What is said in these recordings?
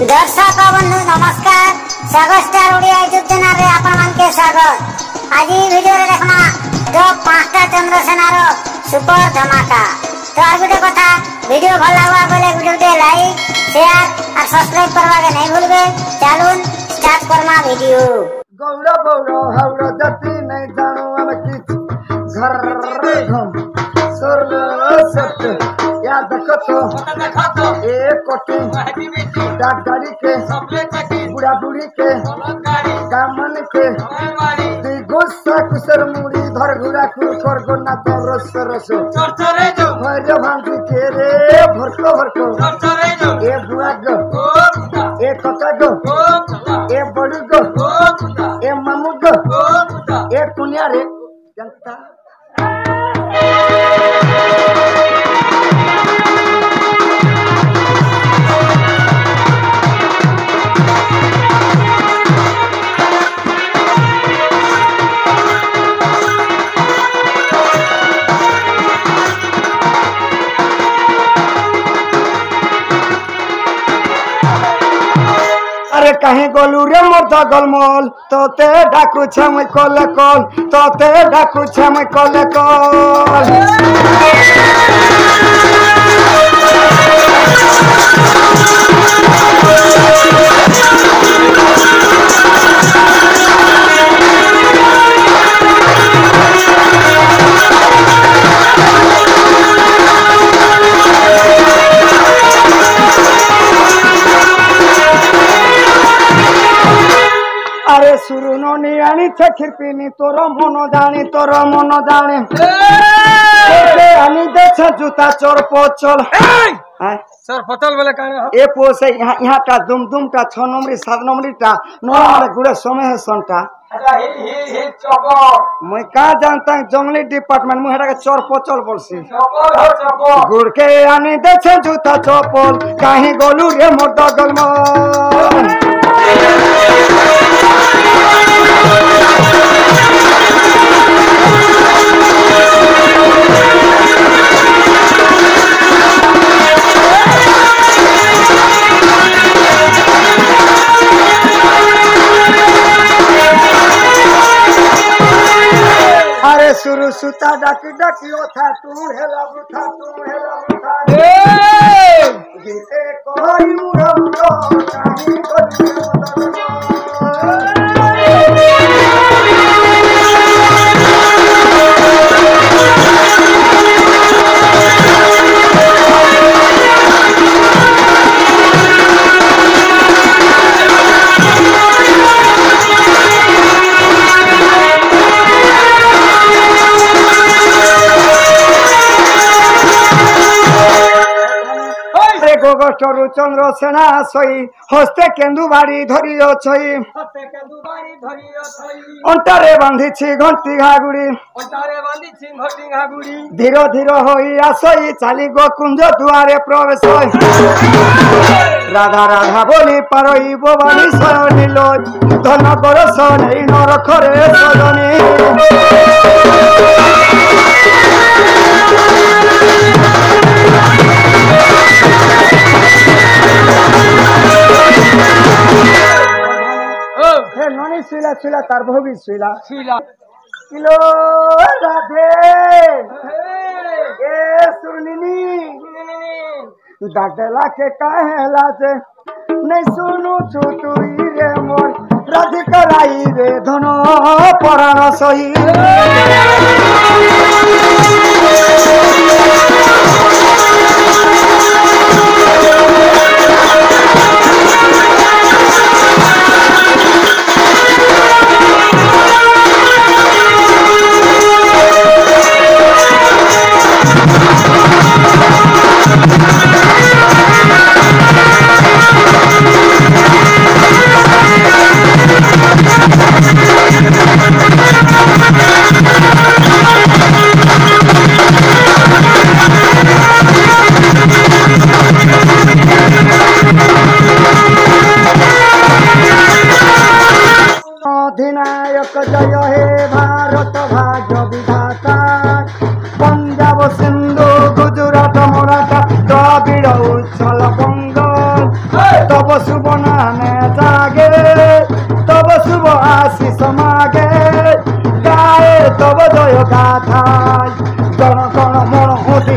दर्शक बंधु नमस्कार स्वागत स्टार ओडिया यूट्यूब चैनल रे आपण मान के स्वागत। आज वीडियो रे देखना जो पांचटा चंद्रसेना रो सुपर धमाका। तो आ वीडियो कथा वीडियो भल लागवा बोले वीडियो दे लाइक शेयर और सब्सक्राइब करवा के नहीं भूलबे। चलून स्टार्ट करना वीडियो। गौड़ा गौड़ा हावड़ा जाती नहीं जानो हम किछ घर घम सरल सत्य या देखो तो एक कोटी डाक गाड़ी के बुढ़ा बुढ़ी के गामन के गुस्सा कुसर मुड़ी धर घुरा कुर गोना तो रस रस भर भांगी के रे भरको भरको ए बुआ गो ए कका गो ए बड़ू गो ए मामू गो ए कुनिया रे जनता। अरे कहीं गोलू रे मोर गलमल तोते डाकू छम कल कल तोते डाकू छम कल कल। अरे सुरु नी आनी खिरपीनी तोर मन जाने आनी दे जूता चोर पोचल सर पतल बोले काने ए पोसे यहाँ टा दुम टा 6 नंबरी 7 नंबरी टा 9 नंबरी गुड़े समय है संटा हे चौको मैं का जानता हूँ जंगली डिपार्टमेंट में हेरा के चोर पोचल बोलसी चौको हो चौको गुड़ के आनी दे जूता चोपल कहीं गोलू रे मोर गलमल। अरे सुरु सुता डाकी डाकी ओथा तू हेला बुथा गीते कोई मुरमो काहे गोगोष्ठरू चंद्रसेना सई हस्ते केन्दु बाड़ी धरियो छई अंटारे बांधिछि घंटी घागुड़ी धीरे धीरे होई आसई चाली गो कुंज दुआरे प्रवेश राधा राधा बोली पारई बोबानी सयनी लो धन बरस नहीं नरखरे सजनी। ननी सुला सुला तार भोगी सुला किलो राधे ए सुनिनी डाकला के कहेला से नहीं सुनु छुटू रे मोर राधिका लाई रे धनो पराण सही।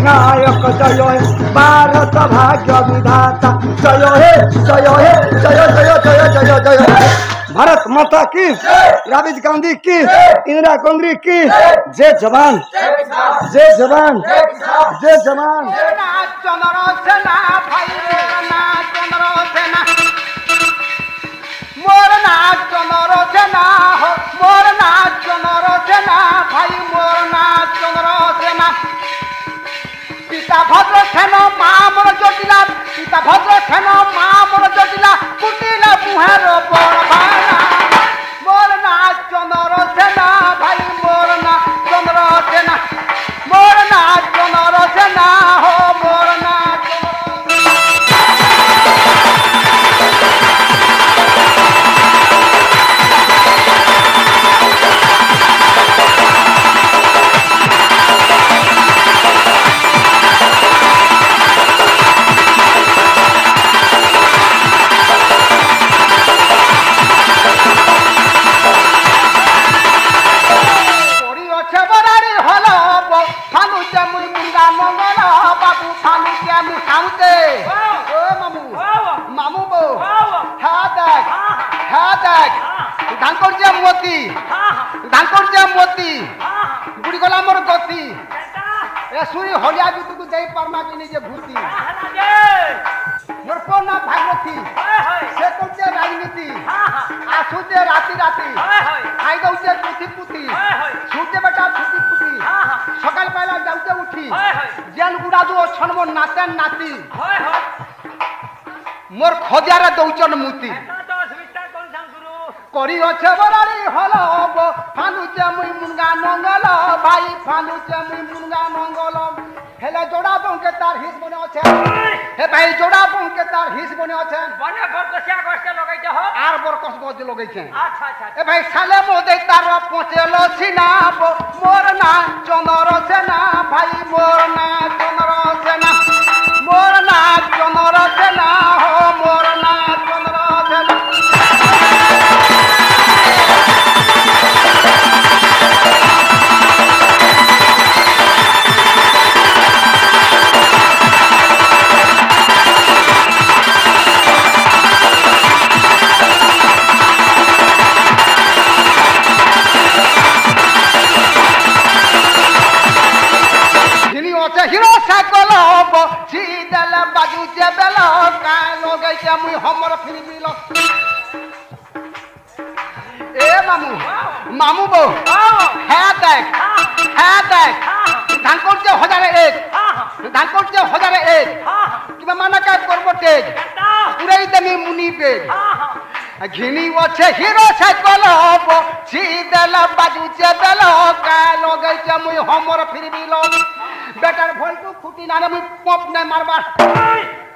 नायक जय हे भारत भाग्य विधाता जय हे जय हे जय जय जय जय जय भारत माता की राजीव गांधी की इंदिरा गांधी की जय जवान जय जवान जय जवान चंद्र सेना भाई चंद्र सेना मोर ना चंद्र सेना हो मोर ना चंद्र सेना भाई मोर ना चंद्र सेना पिता भद्र सेन माँ मोर जटिला पिता भद्र सेन माँ मोर जटिला कुटिला मुहार बड़ भाना मोर ना चंद्र सेना भाई मोर ना चंद्र सेना मोर ना चंद्र सेना हो मोर ना बुढ़ी गला मोर गति ए सुई हलिया बितु को देई परमा कि निजे भूति मोर पना भागवती से तुझे राजनीति आसुते राती राती खाई दउते पुथी पुथी छुटे बेटा छुटी छुटी सकाल पाइला जाउते उठी जेल गुडा दो छनमो नाते नाती मोर खदियारा दउचन मुती करी अच्छे बरारी हलो फानुचे मुई मुनगा मंगल भाई फानुचे मुई मुनगा मंगल हेले जोड़ा बंके तार हिस बने अच्छे हे भाई जोड़ा बंके तार हिस बने अच्छे बने बरकसिया कष्ट लगाइते हो आर बरकस गज लगाइते अच्छा अच्छा ए भाई साले मोदे तार पहुंचेलो सिना मोर ना चंद्र सेना भाई मोर ना चंद्र सेना मोर ना चंद्र सेना हो मोर ना चंद्र सेना हिरो साइकल सीदल बाजू जे बेल का लोगे के मुई हमर फिर मिल ए मामू मामू बो है देख धानकोट जे 1001 धानकोट जे 1001 कि माना का करबो तेज पूरे दमी मुनी पे घिनी अच्छे हिरो साइकल सीदल बाजू जे बेल का लोगे के मुई हमर फिर मिल बेटार भलटू खुटी नाने मुई पप नै मारबार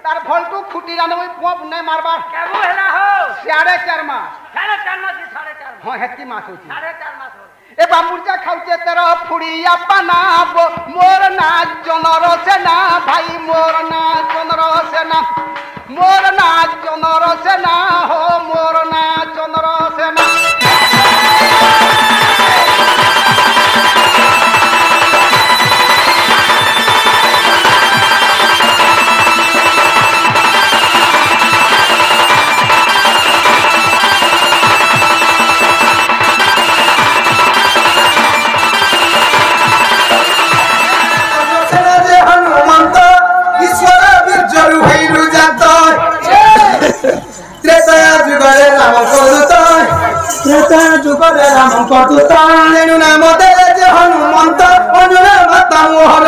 तार भलटू खुटी नाने मुई पप नै मारबार केबो हेला हो 4.5 मास 4.5 मास 4.5 हां हेती मास होची 4.5 मास हो ए बामुरजा खाउचे तेरा फुड़िया बनाबो मोर ना चंद्र सेना भाई मोर ना चंद्र सेना मोर ना चंद्र सेना हो मोर ना चंद्र सेना যুগরে রাম কটুতা নাম দেলে যে হনুমন্ত অনুরে মাতা মোহন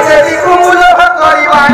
দেবী কুমুল করিবার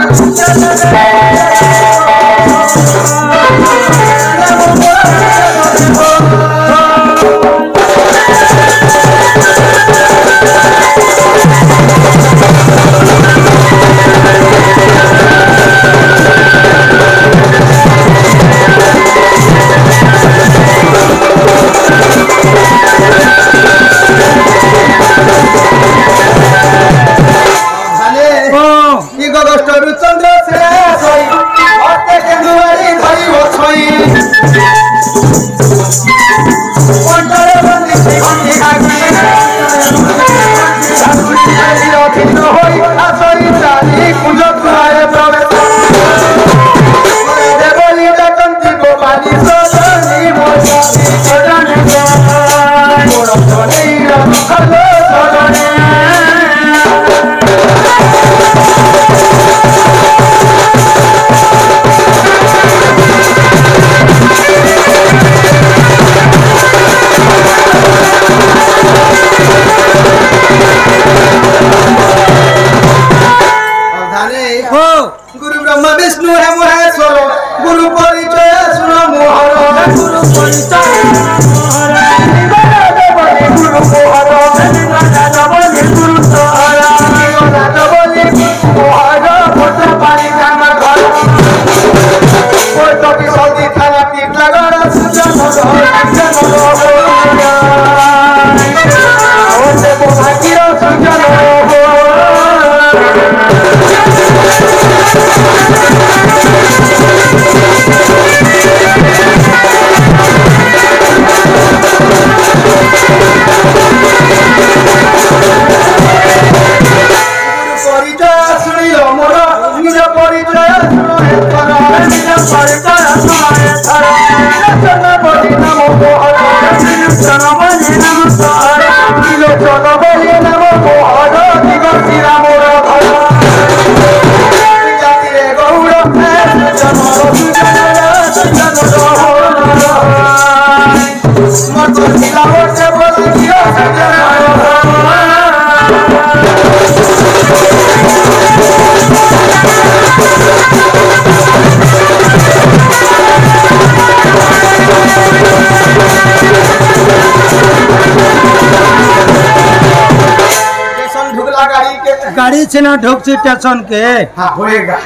गाड़ी से ना ढुक स्टेशन के हाँ होएगा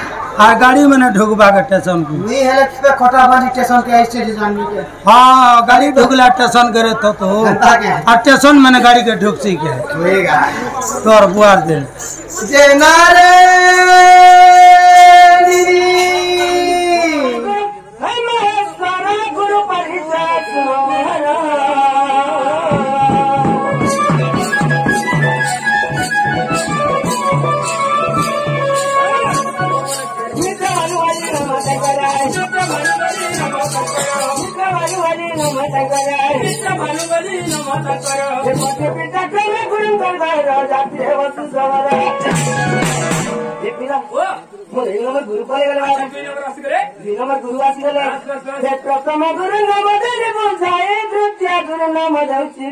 गाड़ी में ना ढुकबा के स्टेशन के नहीं है पे खटाबाजी स्टेशन के ऐसे डिजाइन के हाँ गाड़ी ढुकला स्टेशन करे तो जनता के स्टेशन में गाड़ी के ढुक सी के होएगा तोर बुआर दे जे नारे गुरु आसगले प्रथम गुरु नाम देने बुझाए तृतीय गुरु नाम दौची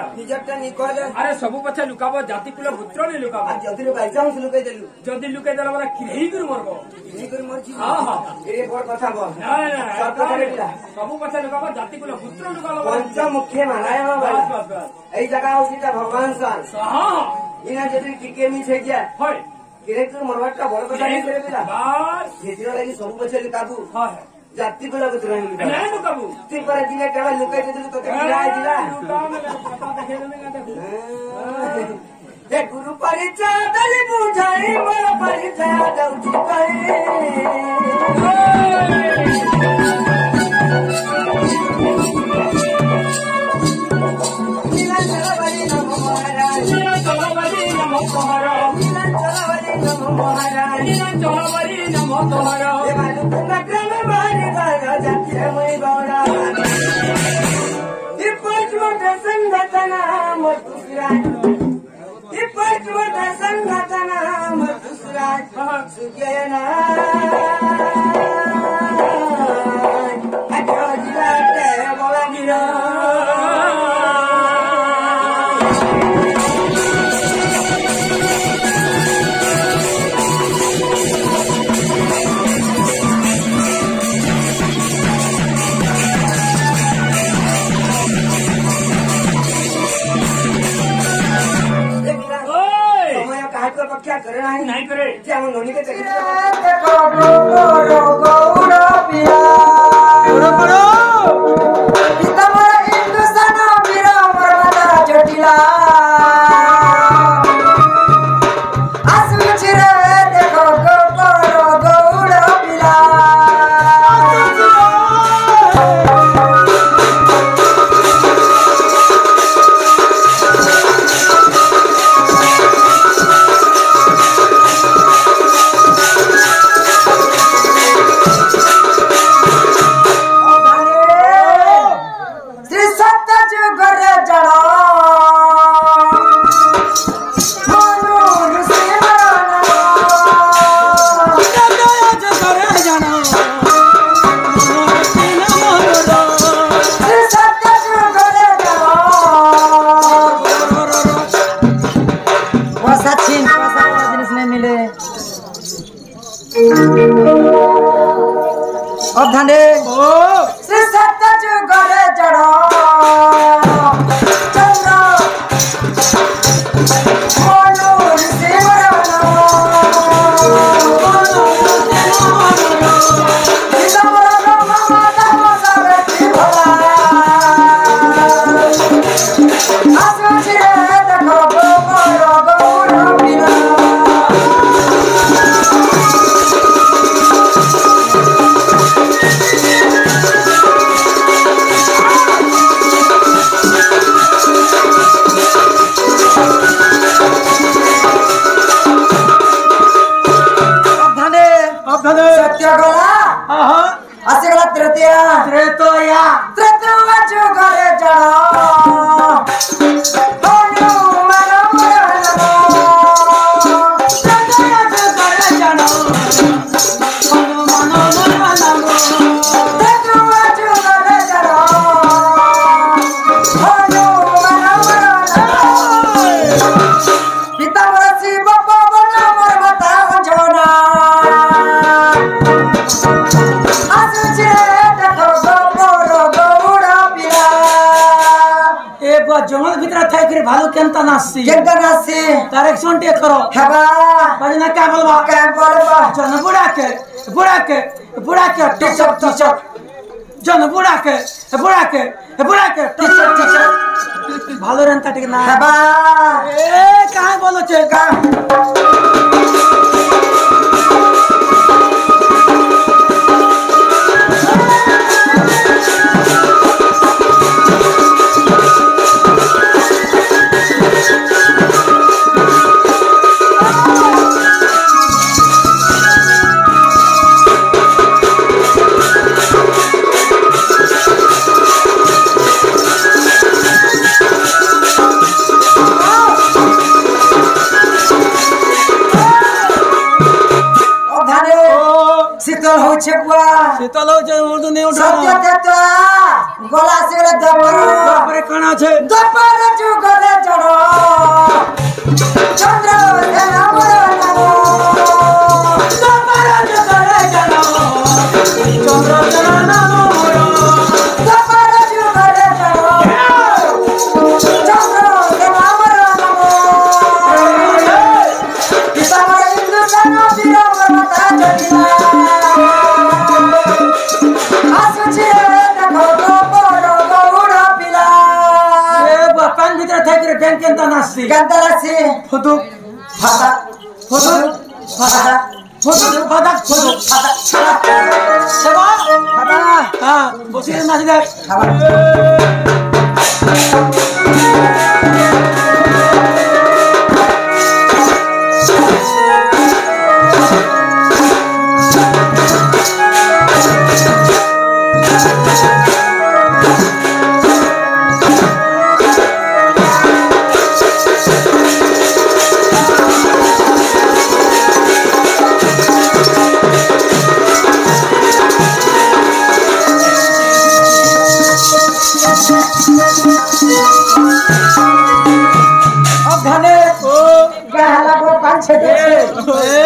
अरे सब पछे लुकाब जाति कुल पुत्र नहीं लुकाब जदि लुकाई देलु जदि लुकाई देला वाला किरही कर मरबो हां हां ए बड़ कथा बोल ना सब पछे लुकाब जाति कुल पुत्र लुकाब पंच मुख्य मानाय बस एई जगह होसी त भगवान सान हां इना जदि टिके मी छै क्या होय किरेक्टर मरवाट का बड़ कथा नहीं करे बिला बस जेतिरा लागि सब पछे लुकाबू हां जाति कुल पुत्र नहीं नहीं लुकाबू ती पर दिने केवल लुकाई देलु तो किरा दिला हे गुरु परिचय दली बुझाई मोर परिचय दउची करे नहीं करे যেমন ননিকে দেখি देखो गोरो गौड़ पिया बड़ो बड़ो तमरा हिंदुस्तान वीर मरदा जटिला आसुच रे देखो गोरो गौड़ पिया श्री सत्य जुगरे जड़ो मनोर से श्री सत्य जुगरे जड़ो वो सचिन पैसा वाला जिनिस नहीं मिले अब धने श्री सत्य जुगरे जड़ो चंद्र मनोर से सत्य गला असिगला तृतीया त्रेतोया तृतीया जुगरे जड़ो हनुमान त्रेतोया जुगरे जड़ो तृतीया जुगरे जड़ो हनुमान पितामह शिव पवन पर्वत अंजना जंगल भीतर थाई करे भालू केनता नासी केनता नासी तार एक्शन टे करो हबा बजना क्या बोलबा जन बुढ़ा के टी-शर्ट जन बुढ़ा के टी-शर्ट भालू रंता टिक ना हबा ए कहां बोलो छे का शीतल हो छेपुआ शीतल हो छे उर्दू नहीं उठा सत्य देता गला से दपर कणा छे दपर जुगरे जड़ो चंद्र सेना मरना दपर जुगरे जड़ो चंद्र सेना मोरो दपर जुगरे जड़ो चंद्र सेना मरना पितामह हिंदुस्तान वीर मरदा जटिला पान भीतर थाई करे बैंक केनता नासी केनता नासी फुदु फादा सेवा फादा हां बसी नाच दे अब धने गहला को पांच छे